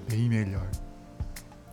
bem melhor.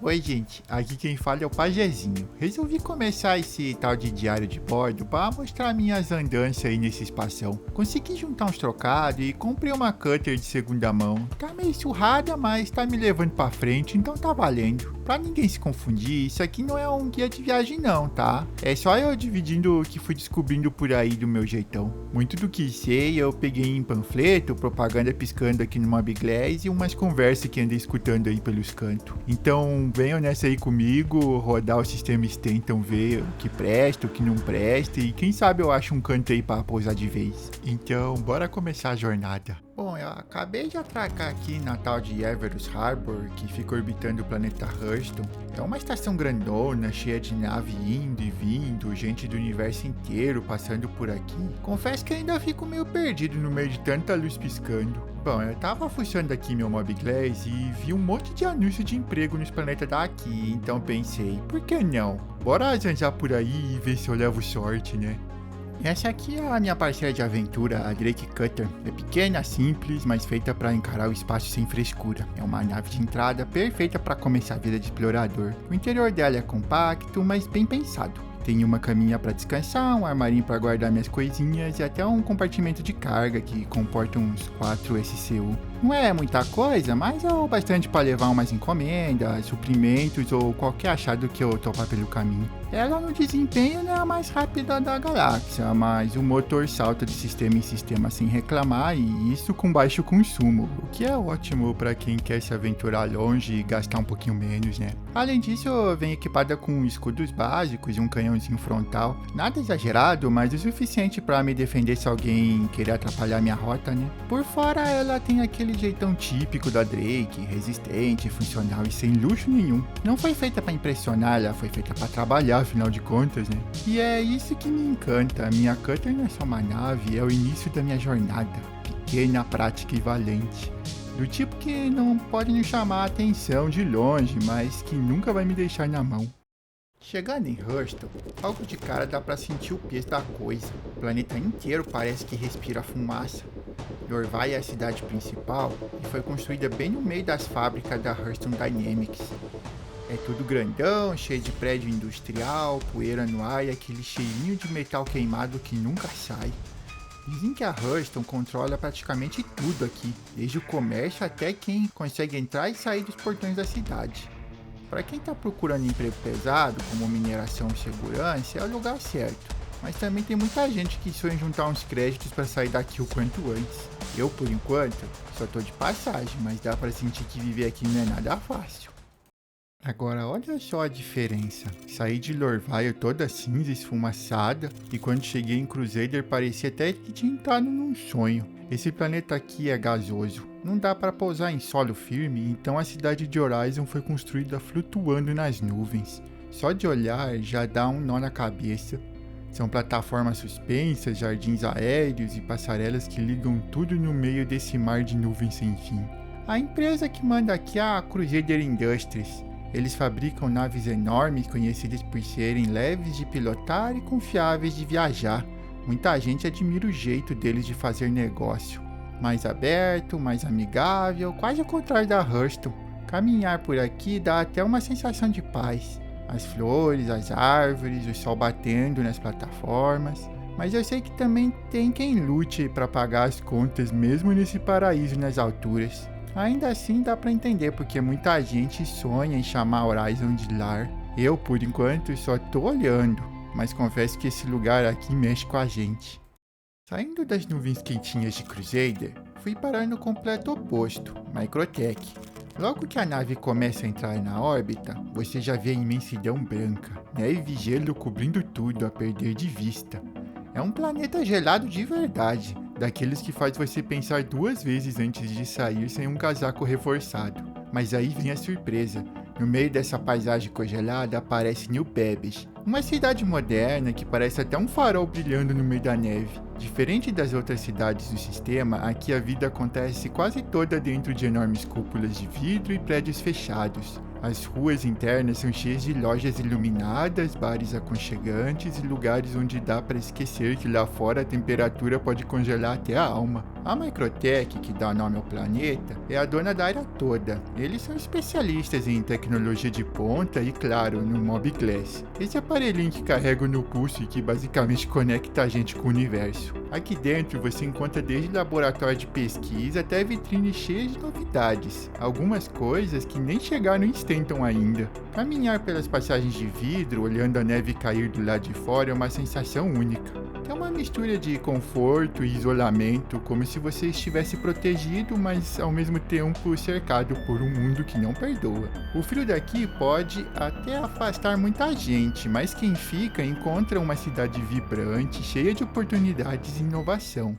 Oi, gente, aqui quem fala é o Pajezinho. Resolvi começar esse tal de diário de bordo para mostrar minhas andanças aí nesse espação. Consegui juntar uns trocados e comprei uma cutter de segunda mão. Tá meio surrada, mas tá me levando pra frente, então tá valendo. Pra ninguém se confundir, isso aqui não é um guia de viagem não, tá? É só eu dividindo o que fui descobrindo por aí do meu jeitão. Muito do que sei eu peguei em panfleto, propaganda piscando aqui no Mobglass e umas conversas que andei escutando aí pelos cantos. Então venham nessa aí comigo, rodar o sistema Stenton, ver o que presta, o que não presta e quem sabe eu acho um canto aí pra pousar de vez. Então bora começar a jornada. Bom, eu acabei de atracar aqui na tal de Everus Harbor, que fica orbitando o planeta Hurston. É uma estação grandona, cheia de nave indo e vindo, gente do universo inteiro passando por aqui. Confesso que ainda fico meio perdido no meio de tanta luz piscando. Bom, eu tava fuçando aqui meu Mobglass e vi um monte de anúncio de emprego nos planetas daqui, então pensei, por que não? Bora arranjar por aí e ver se eu levo sorte, né? Essa aqui é a minha parceira de aventura, a Drake Cutter. É pequena, simples, mas feita para encarar o espaço sem frescura. É uma nave de entrada perfeita para começar a vida de explorador. O interior dela é compacto, mas bem pensado. Tem uma caminha para descansar, um armarinho para guardar minhas coisinhas e até um compartimento de carga que comporta uns 4 SCU. Não é muita coisa, mas é o bastante para levar umas encomendas, suprimentos ou qualquer achado que eu topar pelo caminho. Ela no desempenho não é a mais rápida da galáxia, mas o motor salta de sistema em sistema sem reclamar e isso com baixo consumo, o que é ótimo para quem quer se aventurar longe e gastar um pouquinho menos, né? Além disso, vem equipada com escudos básicos e um canhãozinho frontal. Nada exagerado, mas o suficiente para me defender se alguém querer atrapalhar minha rota, né? Por fora, ela tem aquele jeitão típico da Drake, resistente, funcional e sem luxo nenhum. Não foi feita para impressionar, ela foi feita para trabalhar, afinal de contas, né? E é isso que me encanta. A minha cutter não é só uma nave, é o início da minha jornada. Pequena, prática e valente. Do tipo que não pode me chamar a atenção de longe, mas que nunca vai me deixar na mão. Chegando em Hurston, logo de cara dá pra sentir o peso da coisa. O planeta inteiro parece que respira fumaça. Lorvai é a cidade principal e foi construída bem no meio das fábricas da Hurston Dynamics. É tudo grandão, cheio de prédio industrial, poeira no ar e aquele cheirinho de metal queimado que nunca sai. Dizem que a Hurston controla praticamente tudo aqui, desde o comércio até quem consegue entrar e sair dos portões da cidade. Para quem está procurando emprego pesado, como mineração e segurança, é o lugar certo. Mas também tem muita gente que sonha em juntar uns créditos para sair daqui o quanto antes. Eu, por enquanto, só tô de passagem, mas dá para sentir que viver aqui não é nada fácil. Agora olha só a diferença. Saí de Lorvai toda cinza, esfumaçada, e quando cheguei em Crusader parecia até que tinha entrado num sonho. Esse planeta aqui é gasoso, não dá para pousar em solo firme, então a cidade de Horizon foi construída flutuando nas nuvens. Só de olhar já dá um nó na cabeça. São plataformas suspensas, jardins aéreos e passarelas que ligam tudo no meio desse mar de nuvens sem fim. A empresa que manda aqui é a Crusader Industries. Eles fabricam naves enormes conhecidas por serem leves de pilotar e confiáveis de viajar. Muita gente admira o jeito deles de fazer negócio. Mais aberto, mais amigável, quase ao contrário da Hurston. Caminhar por aqui dá até uma sensação de paz. As flores, as árvores, o sol batendo nas plataformas. Mas eu sei que também tem quem lute para pagar as contas mesmo nesse paraíso nas alturas. Ainda assim dá pra entender porque muita gente sonha em chamar Horizon de lar. Eu, por enquanto, só tô olhando, mas confesso que esse lugar aqui mexe com a gente. Saindo das nuvens quentinhas de Crusader, fui parar no completo oposto, Microtech. Logo que a nave começa a entrar na órbita, você já vê a imensidão branca, neve e gelo cobrindo tudo a perder de vista. É um planeta gelado de verdade, daqueles que faz você pensar 2 vezes antes de sair sem um casaco reforçado. Mas aí vem a surpresa. No meio dessa paisagem congelada aparece New Babish, uma cidade moderna que parece até um farol brilhando no meio da neve. Diferente das outras cidades do sistema, aqui a vida acontece quase toda dentro de enormes cúpulas de vidro e prédios fechados. As ruas internas são cheias de lojas iluminadas, bares aconchegantes e lugares onde dá para esquecer que lá fora a temperatura pode congelar até a alma. A Microtech, que dá nome ao planeta, é a dona da área toda. Eles são especialistas em tecnologia de ponta e, claro, no Mob Glass. Esse aparelhinho que carrego no pulso e que basicamente conecta a gente com o universo. Aqui dentro você encontra desde laboratório de pesquisa até vitrines cheias de novidades. Algumas coisas que nem chegaram em Stanton ainda. Caminhar pelas passagens de vidro, olhando a neve cair do lado de fora é uma sensação única. É uma mistura de conforto e isolamento, como se você estivesse protegido, mas ao mesmo tempo cercado por um mundo que não perdoa. O frio daqui pode até afastar muita gente, mas quem fica encontra uma cidade vibrante, cheia de oportunidades e inovação.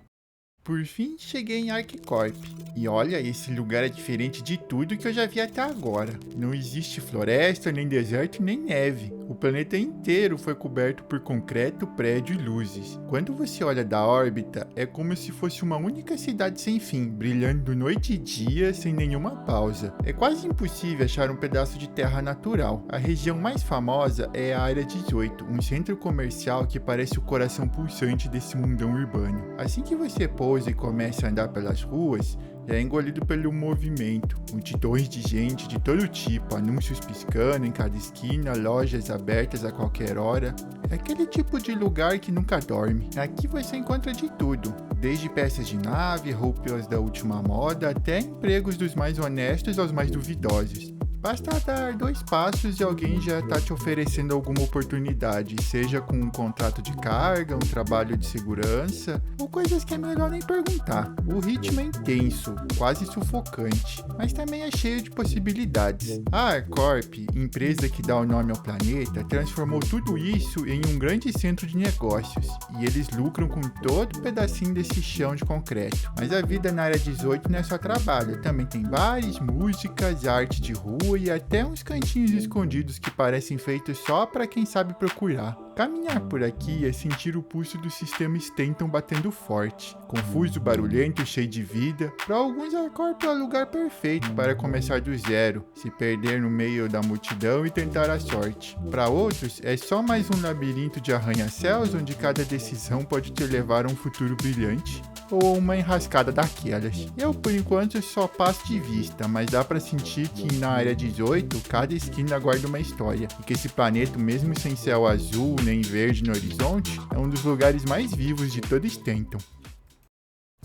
Por fim, cheguei em ArcCorp. E olha, esse lugar é diferente de tudo que eu já vi até agora. Não existe floresta, nem deserto, nem neve. O planeta inteiro foi coberto por concreto, prédio e luzes. Quando você olha da órbita, é como se fosse uma única cidade sem fim, brilhando noite e dia sem nenhuma pausa. É quase impossível achar um pedaço de terra natural. A região mais famosa é a Área 18, um centro comercial que parece o coração pulsante desse mundão urbano. Assim que você pousa e começa a andar pelas ruas, é engolido pelo movimento, multidões de gente de todo tipo, anúncios piscando em cada esquina, lojas abertas a qualquer hora. É aquele tipo de lugar que nunca dorme. Aqui você encontra de tudo, desde peças de nave, roupas da última moda, até empregos dos mais honestos aos mais duvidosos. Basta dar 2 passos e alguém já está te oferecendo alguma oportunidade, seja com um contrato de carga, um trabalho de segurança, ou coisas que é melhor nem perguntar. O ritmo é intenso, quase sufocante, mas também é cheio de possibilidades. A ArcCorp, empresa que dá o nome ao planeta, transformou tudo isso em um grande centro de negócios, e eles lucram com todo pedacinho desse chão de concreto. Mas a vida na área 18 não é só trabalho, também tem bares, músicas, arte de rua, e até uns cantinhos escondidos que parecem feitos só para quem sabe procurar. Caminhar por aqui é sentir o pulso do sistema Stanton batendo forte. Confuso, barulhento, cheio de vida. Para alguns, ArcCorp é o lugar perfeito para começar do zero, se perder no meio da multidão e tentar a sorte. Para outros, é só mais um labirinto de arranha-céus onde cada decisão pode te levar a um futuro brilhante ou uma enrascada daquelas. Eu, por enquanto, só passo de vista, mas dá pra sentir que na área 18, cada esquina guarda uma história, e que esse planeta, mesmo sem céu azul nem verde no horizonte, é um dos lugares mais vivos de todo Stanton.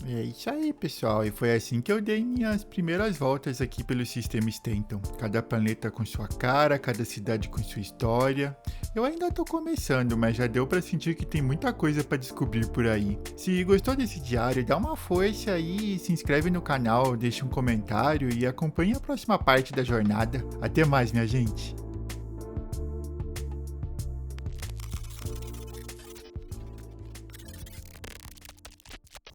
É isso aí, pessoal, e foi assim que eu dei minhas primeiras voltas aqui pelo sistema Stanton. Cada planeta com sua cara, cada cidade com sua história. Eu ainda tô começando, mas já deu pra sentir que tem muita coisa pra descobrir por aí. Se gostou desse diário, dá uma força aí, se inscreve no canal, deixa um comentário e acompanha a próxima parte da jornada. Até mais, minha gente!